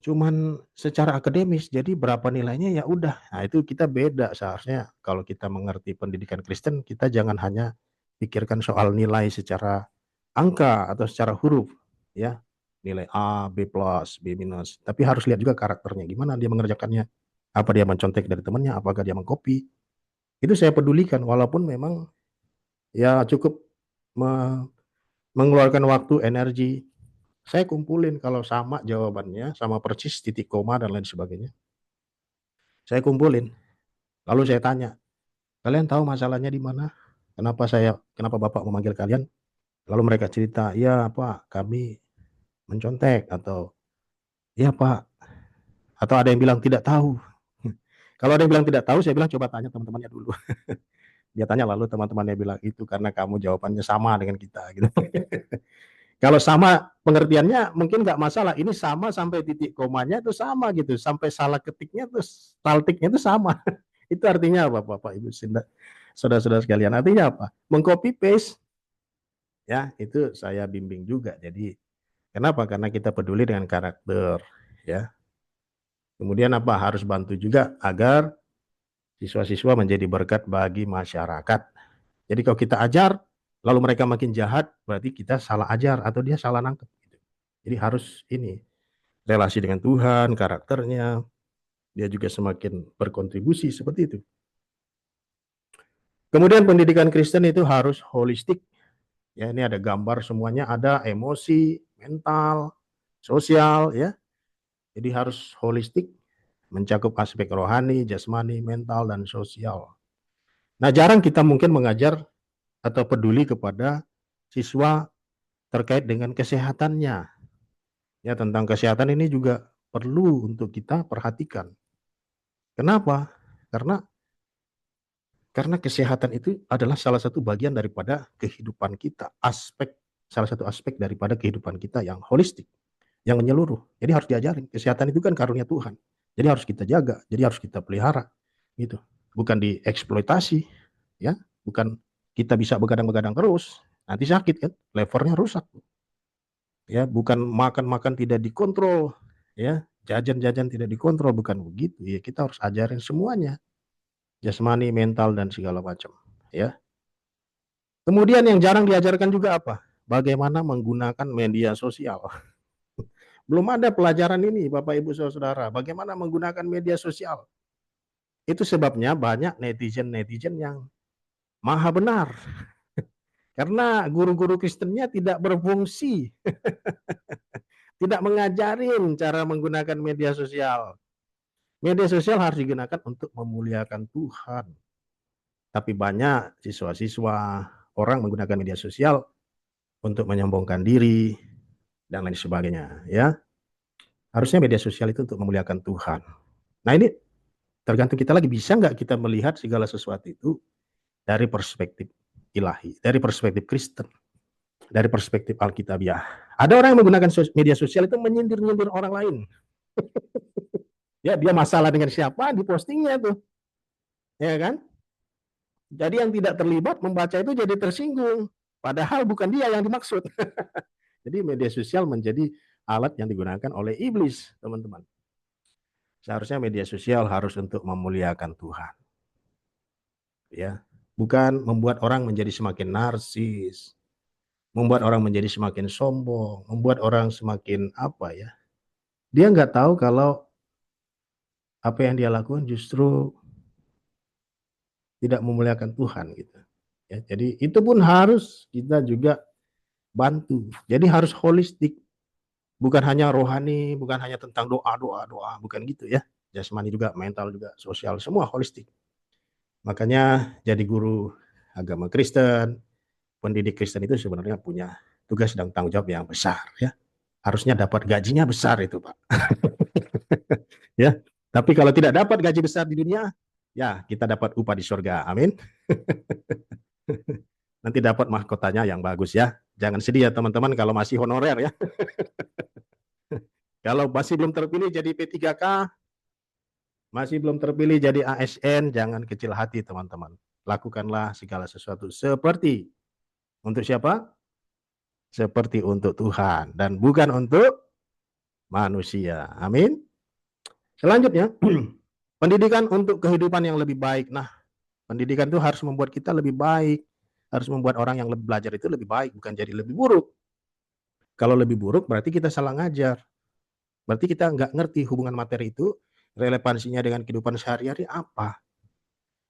cuman secara akademis, jadi berapa nilainya ya udah. Nah itu kita beda seharusnya kalau kita mengerti pendidikan Kristen, kita jangan hanya pikirkan soal nilai secara angka atau secara huruf, ya. Nilai A, B+, B-, tapi harus lihat juga karakternya, gimana dia mengerjakannya. Apa dia mencontek dari temannya, apakah dia mengcopy. Itu saya pedulikan, walaupun memang ya cukup mengeluarkan waktu, energi. Saya kumpulin kalau sama jawabannya, sama persis titik koma dan lain sebagainya. Saya kumpulin, lalu saya tanya, kalian tahu masalahnya di mana? Kenapa Bapak memanggil kalian? Lalu mereka cerita, ya Pak, kami mencontek, atau ya Pak, atau ada yang bilang tidak tahu. Kalau ada yang bilang tidak tahu, saya bilang coba tanya teman-temannya dulu. Dia tanya, lalu teman-temannya bilang itu karena kamu jawabannya sama dengan kita gitu. Kalau sama pengertiannya mungkin nggak masalah. Ini sama sampai titik komanya itu sama gitu. Sampai salah ketiknya terus saltiknya itu sama. Itu artinya apa Bapak Ibu saudara-saudara sekalian? Artinya apa? Mengcopy paste. Ya, itu saya bimbing juga. Jadi kenapa? Karena kita peduli dengan karakter, ya. Kemudian apa? Harus bantu juga agar siswa-siswa menjadi berkat bagi masyarakat. Jadi kalau kita ajar lalu mereka makin jahat, berarti kita salah ajar atau dia salah nangkep. Jadi harus ini, relasi dengan Tuhan, karakternya, dia juga semakin berkontribusi seperti itu. Kemudian pendidikan Kristen itu harus holistik. Ya, ini ada gambar semuanya, ada emosi, mental, sosial, ya. Jadi harus holistik, mencakup aspek rohani, jasmani, mental, dan sosial. Nah, jarang kita mungkin mengajar atau peduli kepada siswa terkait dengan kesehatannya. Ya, tentang kesehatan ini juga perlu untuk kita perhatikan. Kenapa? Karena kesehatan itu adalah salah satu bagian daripada kehidupan kita, salah satu aspek daripada kehidupan kita yang holistik, yang menyeluruh. Jadi harus diajarin. Kesehatan itu kan karunia Tuhan. Jadi harus kita jaga, jadi harus kita pelihara. Gitu. Bukan dieksploitasi, ya. Bukan kita bisa begadang-begadang terus, nanti sakit kan, levernya rusak. Ya, bukan makan-makan tidak dikontrol, ya. Jajan-jajan tidak dikontrol, bukan begitu. Ya, kita harus ajarin semuanya. Jasmani, mental, dan segala macam, ya. Kemudian yang jarang diajarkan juga apa? Bagaimana menggunakan media sosial. Belum ada pelajaran ini, Bapak Ibu Saudara, bagaimana menggunakan media sosial. Itu sebabnya banyak netizen-netizen yang maha benar. Karena guru-guru Kristennya tidak berfungsi. Tidak mengajarin cara menggunakan media sosial. Media sosial harus digunakan untuk memuliakan Tuhan. Tapi banyak siswa-siswa, orang menggunakan media sosial untuk menyombongkan diri dan lain sebagainya, ya. Harusnya media sosial itu untuk memuliakan Tuhan. Nah, ini tergantung kita lagi, bisa nggak kita melihat segala sesuatu itu dari perspektif ilahi, dari perspektif Kristen, dari perspektif Alkitabiah. Ada orang yang menggunakan media sosial itu menyindir-nyindir orang lain. Ya, dia masalah dengan siapa, dipostingnya tuh. Ya kan? Jadi yang tidak terlibat membaca itu jadi tersinggung. Padahal bukan dia yang dimaksud. Jadi media sosial menjadi alat yang digunakan oleh iblis, teman-teman. Seharusnya media sosial harus untuk memuliakan Tuhan. Ya, bukan membuat orang menjadi semakin narsis, membuat orang menjadi semakin sombong, membuat orang semakin apa ya? Dia nggak tahu kalau apa yang dia lakukan justru tidak memuliakan Tuhan gitu. Ya, jadi itu pun harus kita juga bantu. Jadi harus holistik. Bukan hanya rohani, bukan hanya tentang doa, bukan gitu ya. Jasmani juga, mental juga, sosial, semua holistik. Makanya jadi guru agama Kristen, pendidik Kristen itu sebenarnya punya tugas dan tanggung jawab yang besar ya. Harusnya dapat gajinya besar itu, Pak. Ya. Tapi kalau tidak dapat gaji besar di dunia, ya kita dapat upah di surga. Amin. Nanti dapat mahkotanya yang bagus ya. Jangan sedih ya teman-teman kalau masih honorer ya. Kalau masih belum terpilih jadi P3K, masih belum terpilih jadi ASN, jangan kecil hati teman-teman. Lakukanlah segala sesuatu seperti untuk siapa? Seperti untuk Tuhan dan bukan untuk manusia. Amin. Selanjutnya, pendidikan untuk kehidupan yang lebih baik. Nah, pendidikan itu harus membuat kita lebih baik, harus membuat orang yang belajar itu lebih baik, bukan jadi lebih buruk. Kalau lebih buruk berarti kita salah ngajar. Berarti kita nggak ngerti hubungan materi itu, relevansinya dengan kehidupan sehari-hari apa.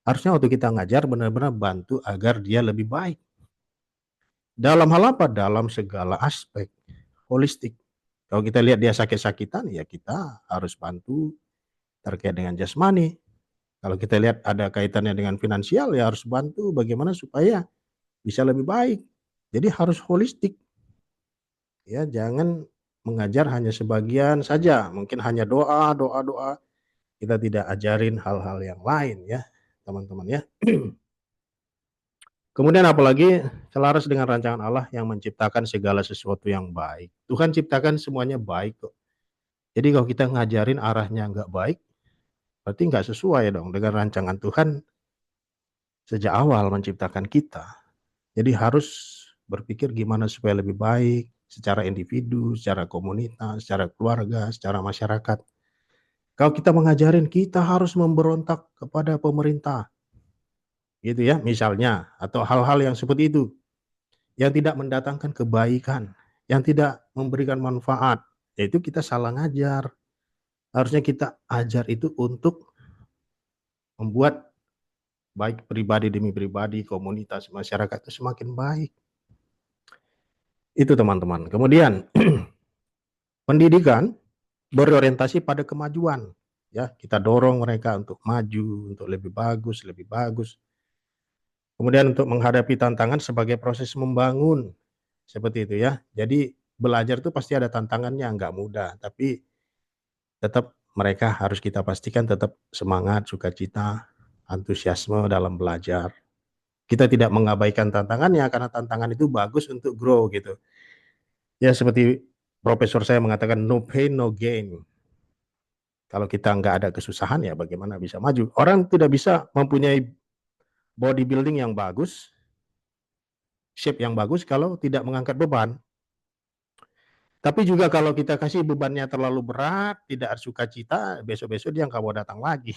Harusnya waktu kita ngajar benar-benar bantu agar dia lebih baik. Dalam hal apa? Dalam segala aspek, holistik. Kalau kita lihat dia sakit-sakitan, ya kita harus bantu terkait dengan jasmani. Kalau kita lihat ada kaitannya dengan finansial, ya harus bantu bagaimana supaya bisa lebih baik. Jadi harus holistik. Ya, jangan mengajar hanya sebagian saja, mungkin hanya doa. Kita tidak ajarin hal-hal yang lain ya, teman-teman ya. Kemudian apalagi selaras dengan rancangan Allah yang menciptakan segala sesuatu yang baik. Tuhan ciptakan semuanya baik kok. Jadi kalau kita ngajarin arahnya nggak baik, berarti nggak sesuai dong dengan rancangan Tuhan sejak awal menciptakan kita. Jadi harus berpikir gimana supaya lebih baik secara individu, secara komunitas, secara keluarga, secara masyarakat. Kalau kita mengajarin, kita harus memberontak kepada pemerintah. Gitu ya, misalnya. Atau hal-hal yang seperti itu. yang tidak mendatangkan kebaikan, yang tidak memberikan manfaat, yaitu kita salah ngajar. Harusnya kita ajar itu untuk membuat baik pribadi demi pribadi, komunitas, masyarakat itu semakin baik. Itu teman-teman. Kemudian pendidikan berorientasi pada kemajuan. Ya, kita dorong mereka untuk maju, untuk lebih bagus, lebih bagus. Kemudian untuk menghadapi tantangan sebagai proses membangun. Seperti itu ya. Jadi belajar itu pasti ada tantangannya, nggak mudah. Tapi tetap mereka harus kita pastikan tetap semangat, sukacita, antusiasme dalam belajar. Kita tidak mengabaikan tantangannya karena tantangan itu bagus untuk grow gitu. Ya seperti profesor saya mengatakan no pain no gain. Kalau kita nggak ada kesusahan ya bagaimana bisa maju. Orang tidak bisa mempunyai bodybuilding yang bagus, shape yang bagus kalau tidak mengangkat beban. Tapi juga kalau kita kasih bebannya terlalu berat, tidak sukacita, besok-besok dia nggak mau datang lagi.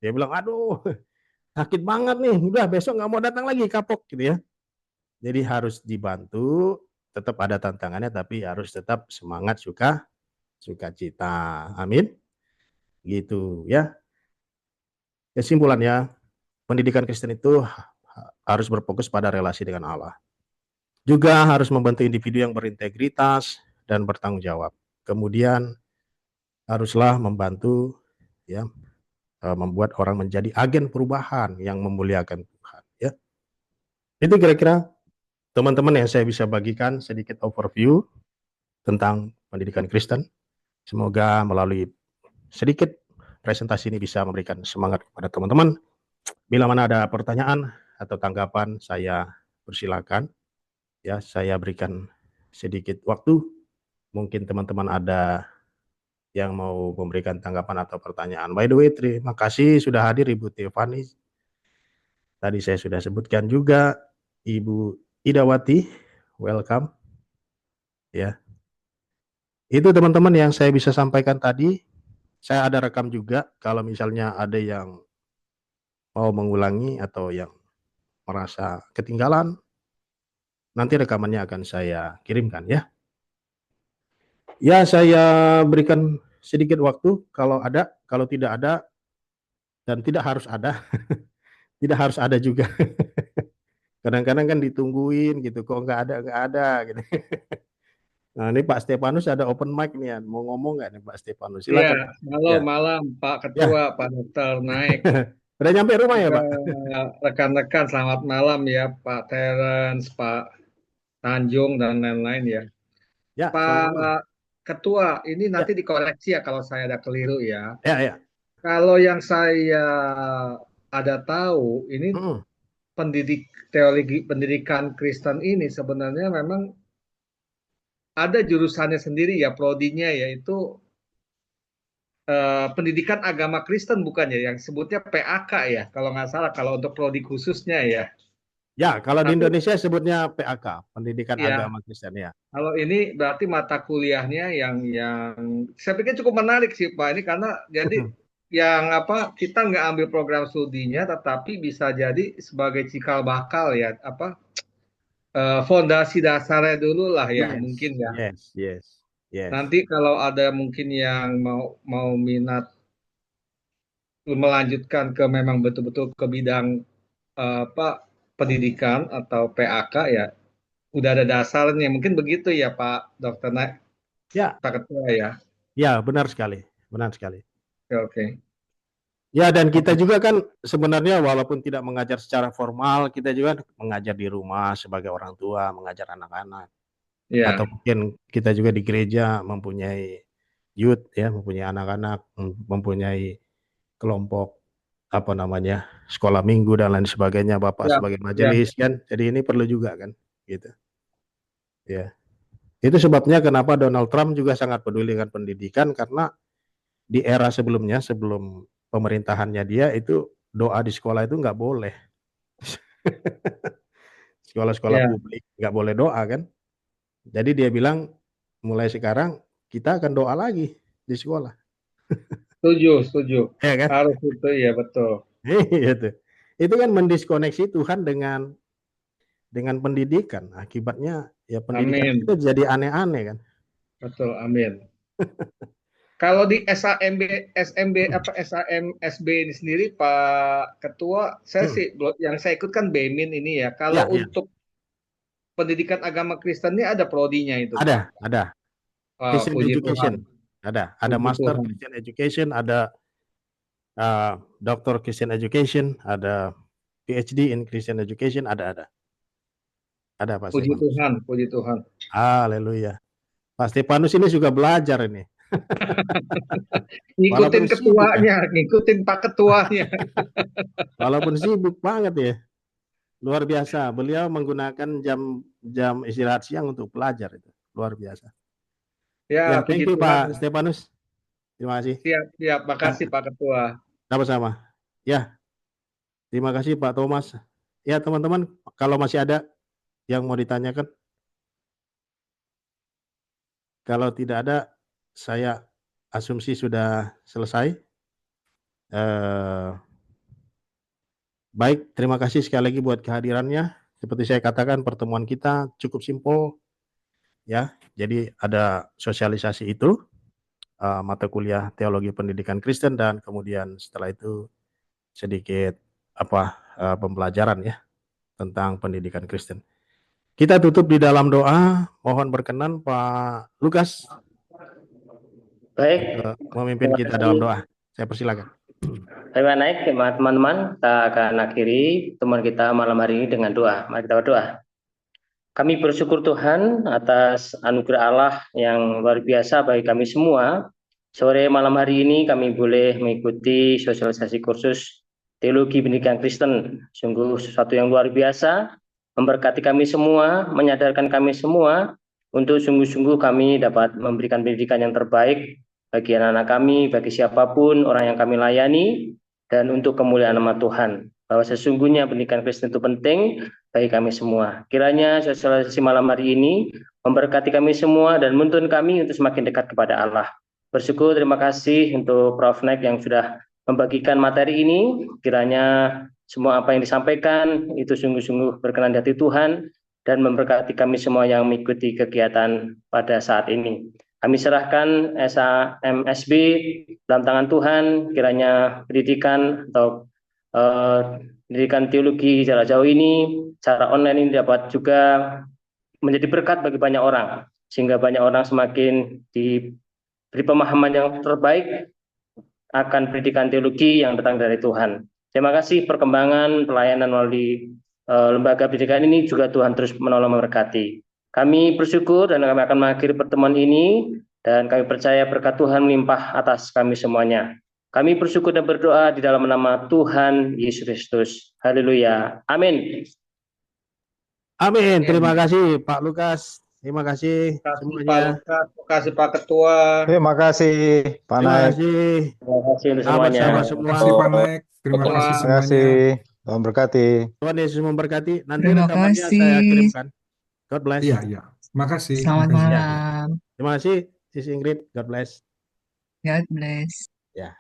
Dia bilang, aduh sakit banget nih, udah besok nggak mau datang lagi, kapok gitu ya. Jadi harus dibantu, tetap ada tantangannya, tapi harus tetap semangat, sukacita. Amin. Gitu ya. Kesimpulannya, pendidikan Kristen itu harus berfokus pada relasi dengan Allah. Juga harus membantu individu yang berintegritas dan bertanggung jawab. Kemudian haruslah membantu ya membuat orang menjadi agen perubahan yang memuliakan Tuhan ya. Itu kira-kira teman-teman yang saya bisa bagikan sedikit overview tentang pendidikan Kristen. Semoga melalui sedikit presentasi ini bisa memberikan semangat kepada teman-teman. Bila mana ada pertanyaan atau tanggapan, saya persilakan. Ya, saya berikan sedikit waktu. Mungkin teman-teman ada yang mau memberikan tanggapan atau pertanyaan. By the way, terima kasih sudah hadir Ibu Tiffany. Tadi saya sudah sebutkan juga Ibu Idawati, welcome. Ya, itu teman-teman yang saya bisa sampaikan tadi. Saya ada rekam juga. Kalau misalnya ada yang mau mengulangi atau yang merasa ketinggalan, nanti rekamannya akan saya kirimkan ya. Ya, saya berikan sedikit waktu kalau ada, kalau tidak ada dan tidak harus ada, tidak harus ada juga. Kadang-kadang kan ditungguin gitu, kok nggak ada gitu. Nah, ini Pak Stefanus ada open mic nih, mau ngomong nggak nih Pak Stefanus?
Iya,
Silakan.
halo
Ya,
malam Pak Ketua,
ya.
Pak Dokter Naik,
Udah nyampe rumah ya
juga
Pak?
rekan-rekan selamat malam ya Pak Terence, Pak Tanjung dan lain-lain ya.
Ya, selamat malam.
Pak Ketua, ini
Ya,
nanti dikoreksi ya kalau saya ada keliru ya.
ya, ya.
Kalau yang saya ada tahu, ini
Mm.
teologi pendidikan Kristen ini sebenarnya memang ada jurusannya sendiri ya, prodinya yaitu pendidikan agama Kristen bukan ya, yang sebutnya PAK ya, kalau nggak salah kalau untuk prodi khususnya ya.
Ya, kalau di
Tapi
Indonesia sebutnya PAK, Pendidikan
ya,
Agama Kristen ya.
kalau ini berarti mata kuliahnya yang saya pikir cukup menarik sih Pak ini karena jadi yang apa kita nggak ambil program studinya tetapi bisa jadi sebagai cikal bakal ya apa fondasi dasarnya dulu lah ya mungkin
Yes,
ya.
yes, yes, yes.
Nanti kalau ada mungkin yang mau minat melanjutkan ke memang betul-betul ke bidang apa pendidikan atau PAK ya udah ada dasarnya mungkin begitu ya Pak Dokter
Ya,
Pak Ketua ya.
ya, benar sekali, benar sekali.
Oke, oke.
Ya, dan kita
Oke.
juga kan sebenarnya walaupun tidak mengajar secara formal, kita juga mengajar di rumah sebagai orang tua, mengajar anak-anak. Atau
Ya,
mungkin kita juga di gereja mempunyai youth ya, mempunyai anak-anak, mempunyai kelompok apa namanya, sekolah minggu dan lain sebagainya, Bapak
ya,
sebagai
ya.
majelis kan. Jadi ini perlu juga kan, gitu. Ya. Itu sebabnya kenapa Donald Trump juga sangat peduli dengan pendidikan karena di era sebelumnya, sebelum pemerintahannya dia itu doa di sekolah itu nggak boleh. Sekolah-sekolah
Ya,
publik nggak boleh doa kan. Jadi dia bilang mulai sekarang kita akan doa lagi di sekolah.
setuju, setuju.
Ya kan?
Harus itu ya betul.
Itu. Itu kan mendiskoneksi Tuhan dengan dengan pendidikan. Akibatnya ya pendidikan
Amin.
itu jadi aneh-aneh kan.
Betul, amin. Kalau di SMB apa SAMSB ini sendiri Pak Ketua, saya sih yang saya ikut kan BEMIN ini ya. Kalau
Ya, ya.
untuk pendidikan agama Kristen ini ada prodinya itu Pak.
Ada.
Wow,
Christian
puji
Education.
Tuhan.
Ada
Puji
Master
Tuhan.
Christian Education, ada Doctor Christian Education, ada PhD in Christian Education, ada Pak
Puji
Stefanus.
Tuhan, puji Tuhan.
Haleluya. Pak Stefanus ini juga belajar ini.
Ngikutin
Walaupun sibuk ya.
ketuanya, ngikutin Pak Ketuanya.
Walaupun sibuk banget ya. Luar biasa. Beliau menggunakan jam istirahat siang untuk belajar itu. Luar biasa.
Ya,
Ya,
puji
thank you
Tuhan.
Pak Stefanus. Terima kasih.
Siap, makasih Pak Ketua.
Sama-sama. Ya, terima kasih Pak Thomas. Ya, teman-teman, kalau masih ada yang mau ditanyakan. Kalau tidak ada, saya asumsi sudah selesai. Baik, terima kasih sekali lagi buat kehadirannya. Seperti saya katakan, pertemuan kita cukup simpel, ya. Jadi ada sosialisasi itu, mata kuliah Teologi Pendidikan Kristen, dan kemudian setelah itu sedikit pembelajaran ya tentang pendidikan Kristen. Kita tutup di dalam doa. Mohon berkenan Pak Lukas
Baik,
memimpin kita dalam doa. Saya persilakan.
terima naik teman-teman. Kita akan akhiri teman kita malam hari ini dengan doa. Mari kita berdoa. Kami bersyukur Tuhan atas anugerah Allah yang luar biasa bagi kami semua. Sore malam hari ini kami boleh mengikuti sosialisasi kursus Teologi Pendidikan Kristen. Sungguh sesuatu yang luar biasa, memberkati kami semua, menyadarkan kami semua untuk sungguh-sungguh kami dapat memberikan pendidikan yang terbaik bagi anak-anak kami, bagi siapapun orang yang kami layani, dan untuk kemuliaan nama Tuhan. Bahwa sesungguhnya pendidikan Kristen itu penting bagi kami semua. Kiranya sosialisasi malam hari ini memberkati kami semua dan menuntun kami untuk semakin dekat kepada Allah. Bersyukur, terima kasih untuk Prof. Nek yang sudah membagikan materi ini. Kiranya semua apa yang disampaikan itu sungguh-sungguh berkenan di hati Tuhan dan memberkati kami semua yang mengikuti kegiatan pada saat ini. Kami serahkan SAMSB dalam tangan Tuhan. Kiranya pendidikan atau pendidikan teologi jarak jauh ini, secara online ini dapat juga menjadi berkat bagi banyak orang, sehingga banyak orang semakin diberi pemahaman yang terbaik akan pendidikan teologi yang datang dari Tuhan. Terima kasih perkembangan pelayanan melalui lembaga pendidikan ini juga Tuhan terus menolong memberkati. Kami bersyukur dan kami akan mengakhiri pertemuan ini dan kami percaya berkat Tuhan melimpah atas kami semuanya. Kami bersyukur dan berdoa di dalam nama Tuhan Yesus Kristus. Haleluya. Amin.
Amin. Terima kasih Pak Lukas. Terima kasih
Terima kasih Pak
semuanya.
Lukas, terima kasih Pak Ketua.
Terima kasih Pak
Terima
Naik.
kasih
Terima kasih untuk semuanya.
sahabat-sahabat
Terima
semua.
kasih Pak Naik. Terima
Terima
kasih
Terima
semuanya.
kasih. Tuhan berkati.
Tuhan Yesus memberkati. Nanti
Terima
rekamannya
kasih.
saya kirimkan. God bless.
Iya. Terima kasih.
Selamat
Terima kasih.
malam.
Terima kasih Sis Ingrid. God bless.
God bless.
Ya.